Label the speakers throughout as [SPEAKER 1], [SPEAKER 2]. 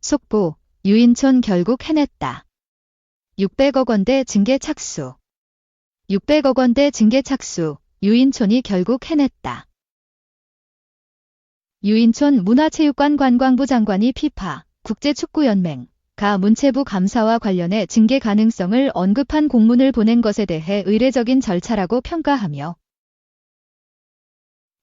[SPEAKER 1] 속보, 유인촌 결국 해냈다. 600억 원대 징계 착수. 600억 원대 징계 착수, 유인촌이 결국 해냈다. 유인촌 문화체육관 관광부 장관이 피파, 국제축구연맹, 가 문체부 감사와 관련해 징계 가능성을 언급한 공문을 보낸 것에 대해 의례적인 절차라고 평가하며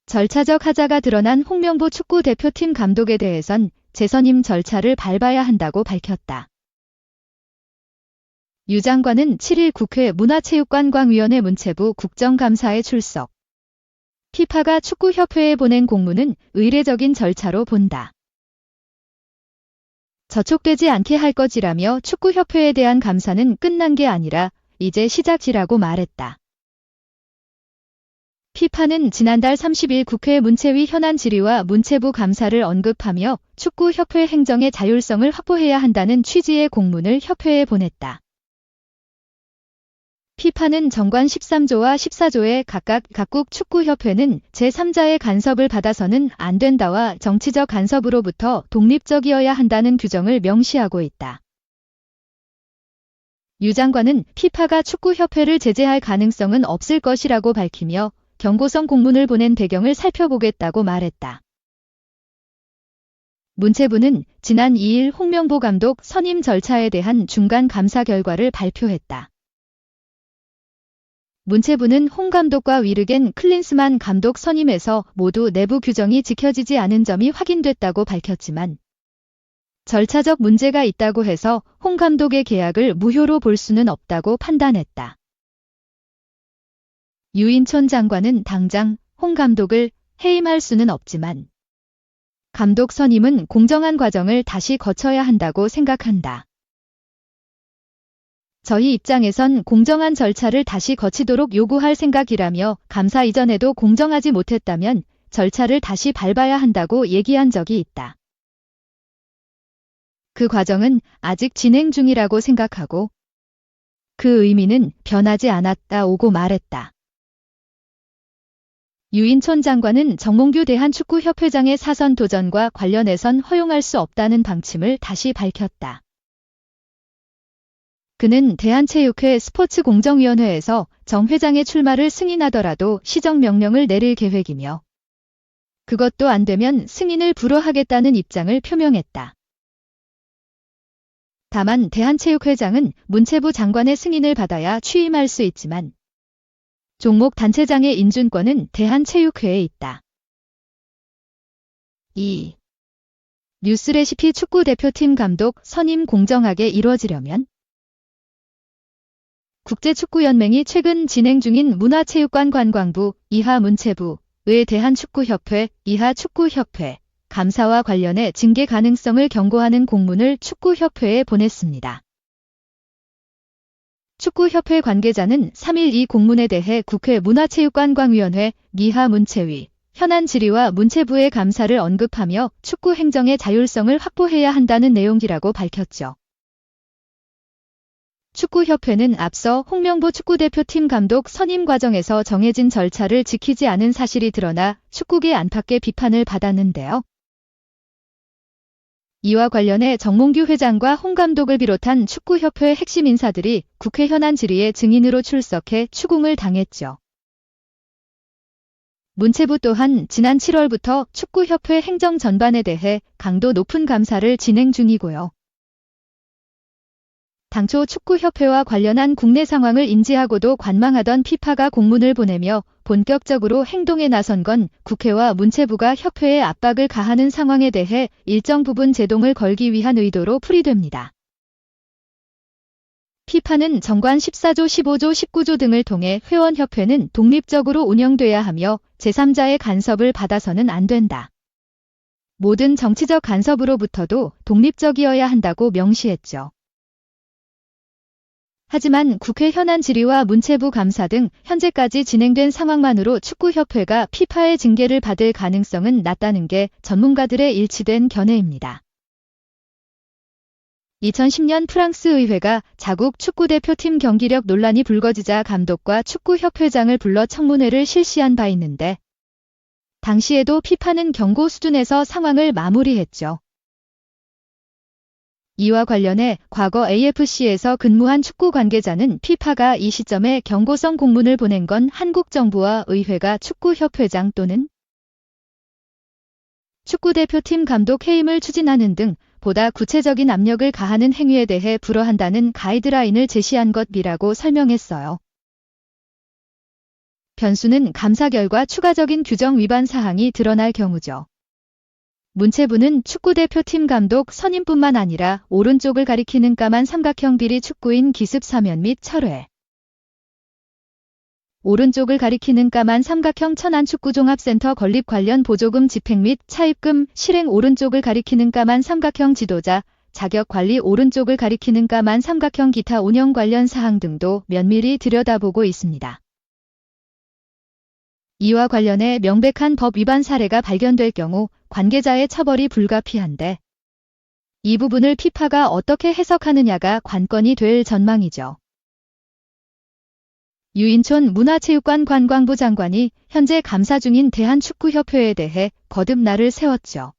[SPEAKER 1] 절차적 하자가 드러난 홍명보 축구대표팀 감독에 대해선 재선임 절차를 밟아야 한다고 밝혔다. 유 장관은 7일 국회 문화체육관광위원회 문체부 국정감사에 출석. 피파가 축구협회에 보낸 공문은 의례적인 절차로 본다. 저촉되지 않게 할 것이라며 축구협회에 대한 감사는 끝난 게 아니라 이제 시작이라고 말했다. 피파는 지난달 30일 국회 문체위 현안 질의와 문체부 감사를 언급하며 축구협회 행정의 자율성을 확보해야 한다는 취지의 공문을 협회에 보냈다. 피파는 정관 13조와 14조에 각국 축구협회는 제3자의 간섭을 받아서는 안 된다와 정치적 간섭으로부터 독립적이어야 한다는 규정을 명시하고 있다. 유 장관은 피파가 축구협회를 제재할 가능성은 없을 것이라고 밝히며 경고성 공문을 보낸 배경을 살펴보겠다고 말했다. 문체부는 지난 2일 홍명보 감독 선임 절차에 대한 중간 감사 결과를 발표했다. 문체부는 홍 감독과 위르겐 클린스만 감독 선임에서 모두 내부 규정이 지켜지지 않은 점이 확인됐다고 밝혔지만 절차적 문제가 있다고 해서 홍 감독의 계약을 무효로 볼 수는 없다고 판단했다. 유인촌 장관은 당장 홍 감독을 해임할 수는 없지만 감독 선임은 공정한 과정을 다시 거쳐야 한다고 생각한다. 저희 입장에선 공정한 절차를 다시 거치도록 요구할 생각이라며 감사 이전에도 공정하지 못했다면 절차를 다시 밟아야 한다고 얘기한 적이 있다. 그 과정은 아직 진행 중이라고 생각하고 그 의미는 변하지 않았다고 말했다. 유인촌 장관은 정몽규 대한축구협회장의 사선 도전과 관련해선 허용할 수 없다는 방침을 다시 밝혔다. 그는 대한체육회 스포츠공정위원회에서 정 회장의 출마를 승인하더라도 시정명령을 내릴 계획이며 그것도 안 되면 승인을 불허하겠다는 입장을 표명했다. 다만 대한체육회장은 문체부 장관의 승인을 받아야 취임할 수 있지만 종목 단체장의 인준권은 대한체육회에 있다. 2. 뉴스레시피 축구대표팀 감독 선임 공정하게 이루어지려면 국제축구연맹이 최근 진행 중인 문화체육관관광부, 이하 문체부의 대한축구협회, 이하 축구협회, 감사와 관련해 징계 가능성을 경고하는 공문을 축구협회에 보냈습니다. 축구협회 관계자는 3일 이 공문에 대해 국회 문화체육관광위원회, 이하 문체위, 현안 질의와 문체부의 감사를 언급하며 축구 행정의 자율성을 확보해야 한다는 내용이라고 밝혔죠. 축구협회는 앞서 홍명보 축구대표팀 감독 선임 과정에서 정해진 절차를 지키지 않은 사실이 드러나 축구계 안팎의 비판을 받았는데요. 이와 관련해 정몽규 회장과 홍 감독을 비롯한 축구협회 핵심 인사들이 국회 현안 질의에 증인으로 출석해 추궁을 당했죠. 문체부 또한 지난 7월부터 축구협회 행정 전반에 대해 강도 높은 감사를 진행 중이고요. 당초 축구협회와 관련한 국내 상황을 인지하고도 관망하던 피파가 공문을 보내며 본격적으로 행동에 나선 건 국회와 문체부가 협회에 압박을 가하는 상황에 대해 일정 부분 제동을 걸기 위한 의도로 풀이됩니다. 피파는 정관 14조, 15조, 19조 등을 통해 회원협회는 독립적으로 운영돼야 하며 제3자의 간섭을 받아서는 안 된다. 모든 정치적 간섭으로부터도 독립적이어야 한다고 명시했죠. 하지만 국회 현안 질의와 문체부 감사 등 현재까지 진행된 상황만으로 축구협회가 피파의 징계를 받을 가능성은 낮다는 게 전문가들의 일치된 견해입니다. 2010년 프랑스 의회가 자국 축구대표팀 경기력 논란이 불거지자 감독과 축구협회장을 불러 청문회를 실시한 바 있는데 당시에도 피파는 경고 수준에서 상황을 마무리했죠. 이와 관련해 과거 AFC에서 근무한 축구 관계자는 피파가 이 시점에 경고성 공문을 보낸 건 한국 정부와 의회가 축구협회장 또는 축구대표팀 감독 해임을 추진하는 등 보다 구체적인 압력을 가하는 행위에 대해 불허한다는 가이드라인을 제시한 것이라고 설명했어요. 변수는 감사 결과 추가적인 규정 위반 사항이 드러날 경우죠. 문체부는 축구대표팀 감독 선임뿐만 아니라 오른쪽을 가리키는 까만 삼각형 비리 축구인 기습 사면 및 철회, 오른쪽을 가리키는 까만 삼각형 천안축구종합센터 건립 관련 보조금 집행 및 차입금 실행, 오른쪽을 가리키는 까만 삼각형 지도자 자격 관리, 오른쪽을 가리키는 까만 삼각형 기타 운영 관련 사항 등도 면밀히 들여다보고 있습니다. 이와 관련해 명백한 법 위반 사례가 발견될 경우 관계자의 처벌이 불가피한데 이 부분을 피파가 어떻게 해석하느냐가 관건이 될 전망이죠. 유인촌 문화체육관 관광부 장관이 현재 감사 중인 대한축구협회에 대해 거듭 날을 세웠죠.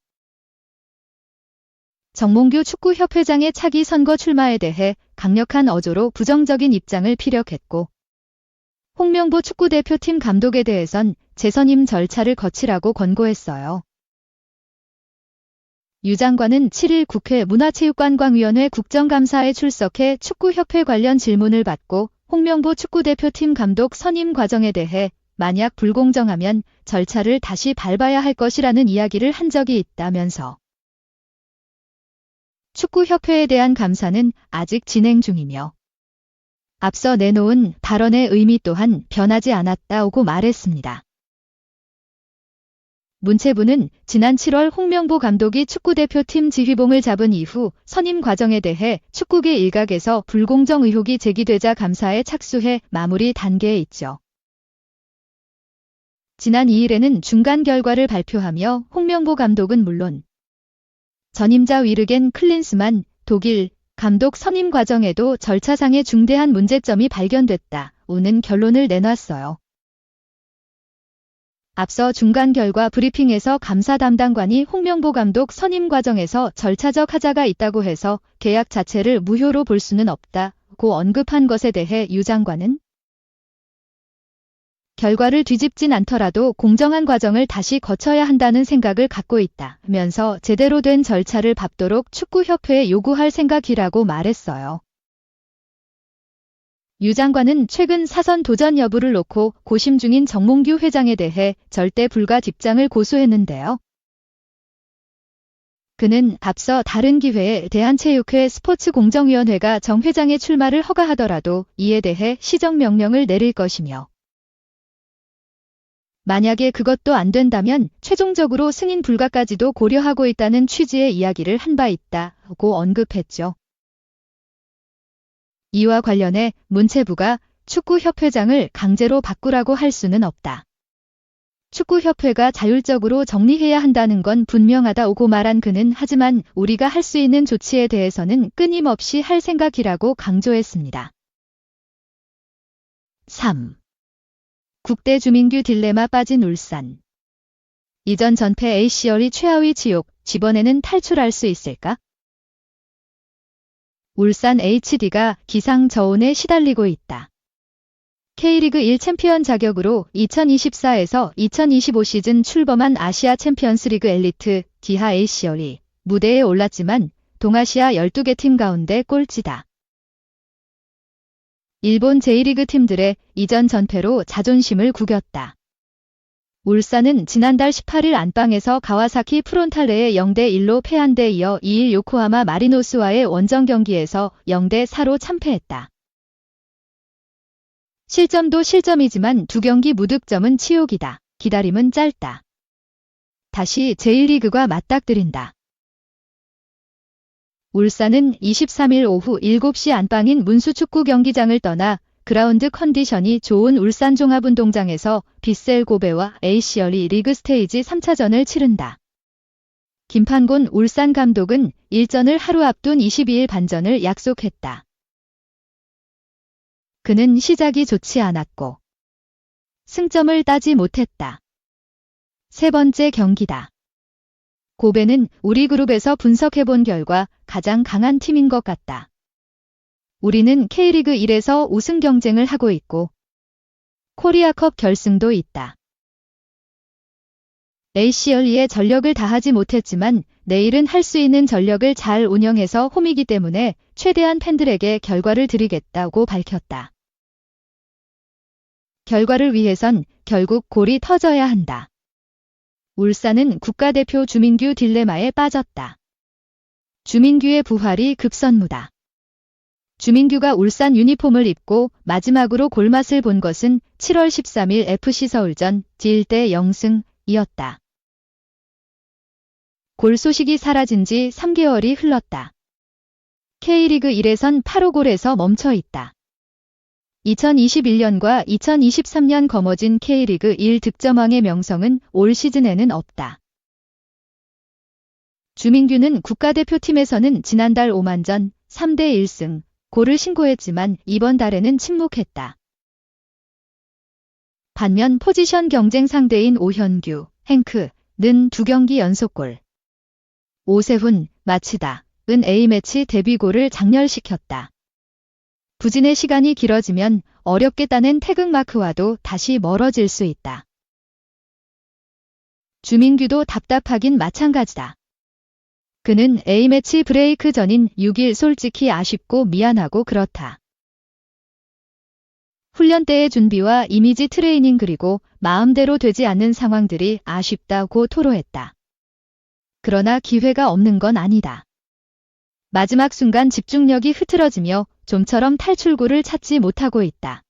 [SPEAKER 1] 정몽규 축구협회장의 차기 선거 출마에 대해 강력한 어조로 부정적인 입장을 피력했고 홍명보 축구대표팀 감독에 대해선 재선임 절차를 거치라고 권고했어요. 유 장관은 7일 국회 문화체육관광위원회 국정감사에 출석해 축구협회 관련 질문을 받고 홍명보 축구대표팀 감독 선임 과정에 대해 만약 불공정하면 절차를 다시 밟아야 할 것이라는 이야기를 한 적이 있다면서 축구협회에 대한 감사는 아직 진행 중이며 앞서 내놓은 발언의 의미 또한 변하지 않았다고 말했습니다. 문체부는 지난 7월 홍명보 감독이 축구대표팀 지휘봉을 잡은 이후 선임 과정에 대해 축구계 일각에서 불공정 의혹이 제기되자 감사에 착수해 마무리 단계에 있죠. 지난 2일에는 중간 결과를 발표하며 홍명보 감독은 물론 전임자 위르겐 클린스만 독일 감독 선임 과정에도 절차상의 중대한 문제점이 발견됐다는 결론을 내놨어요. 앞서 중간 결과 브리핑에서 감사 담당관이 홍명보 감독 선임 과정에서 절차적 하자가 있다고 해서 계약 자체를 무효로 볼 수는 없다고 언급한 것에 대해 유 장관은 결과를 뒤집진 않더라도 공정한 과정을 다시 거쳐야 한다는 생각을 갖고 있다면서 제대로 된 절차를 밟도록 축구협회에 요구할 생각이라고 말했어요. 유 장관은 최근 사선 도전 여부를 놓고 고심 중인 정몽규 회장에 대해 절대 불가 집장을 고소했는데요. 그는 앞서 다른 기회에 대한체육회 스포츠공정위원회가 정 회장의 출마를 허가하더라도 이에 대해 시정명령을 내릴 것이며 만약에 그것도 안 된다면 최종적으로 승인 불가까지도 고려하고 있다는 취지의 이야기를 한 바 있다고 언급했죠. 이와 관련해 문체부가 축구협회장을 강제로 바꾸라고 할 수는 없다. 축구협회가 자율적으로 정리해야 한다는 건 분명하다고 말한 그는 하지만 우리가 할 수 있는 조치에 대해서는 끊임없이 할 생각이라고 강조했습니다. 3. 국대 주민규 딜레마 빠진 울산. 이전 전패 ACL이 최하위 지옥, 이번에는 탈출할 수 있을까? 울산 HD가 기상저온에 시달리고 있다. K리그 1 챔피언 자격으로 2024에서 2025 시즌 출범한 아시아 챔피언스리그 엘리트 디하 ACL이 무대에 올랐지만 동아시아 12개 팀 가운데 꼴찌다. 일본 제1리그 팀들의 이전 전패로 자존심을 구겼다. 울산은 지난달 18일 안방에서 가와사키 프론탈레에 0대1로 패한 데 이어 2일 요코하마 마리노스와의 원정 경기에서 0대4로 참패했다. 실점도 실점이지만 두 경기 무득점은 치욕이다. 기다림은 짧다. 다시 제1리그가 맞닥뜨린다. 울산은 23일 오후 7시 안방인 문수축구 경기장을 떠나 그라운드 컨디션이 좋은 울산종합운동장에서 빗셀 고베와 ACL이 리그 스테이지 3차전을 치른다. 김판곤 울산 감독은 일전을 하루 앞둔 22일 반전을 약속했다. 그는 시작이 좋지 않았고 승점을 따지 못했다. 세 번째 경기다. 고베는 우리 그룹에서 분석해본 결과 가장 강한 팀인 것 같다. 우리는 K리그 1에서 우승 경쟁을 하고 있고 코리아컵 결승도 있다. ACL에 전력을 다하지 못했지만 내일은 할 수 있는 전력을 잘 운영해서 홈이기 때문에 최대한 팬들에게 결과를 드리겠다고 밝혔다. 결과를 위해선 결국 골이 터져야 한다. 울산은 국가대표 주민규 딜레마에 빠졌다. 주민규의 부활이 급선무다. 주민규가 울산 유니폼을 입고 마지막으로 골맛을 본 것은 7월 13일 FC 서울전 1대 0승이었다. 골 소식이 사라진 지 3개월이 흘렀다. K리그 1에선 8호 골에서 멈춰 있다. 2021년과 2023년 거머쥔 K리그 1 득점왕의 명성은 올 시즌에는 없다. 주민규는 국가대표팀에서는 지난달 오만전 3대 1승 골을 신고했지만 이번 달에는 침묵했다. 반면 포지션 경쟁 상대인 오현규, 행크는 2경기 연속골. 오세훈, 마치다은 A매치 데뷔골을 장렬시켰다. 부진의 시간이 길어지면 어렵게 따낸 태극마크와도 다시 멀어질 수 있다. 주민규도 답답하긴 마찬가지다. 그는 A매치 브레이크 전인 6일 솔직히 아쉽고 미안하고 그렇다. 훈련 때의 준비와 이미지 트레이닝 그리고 마음대로 되지 않는 상황들이 아쉽다고 토로했다. 그러나 기회가 없는 건 아니다. 마지막 순간 집중력이 흐트러지며 좀처럼 탈출구를 찾지 못하고 있다.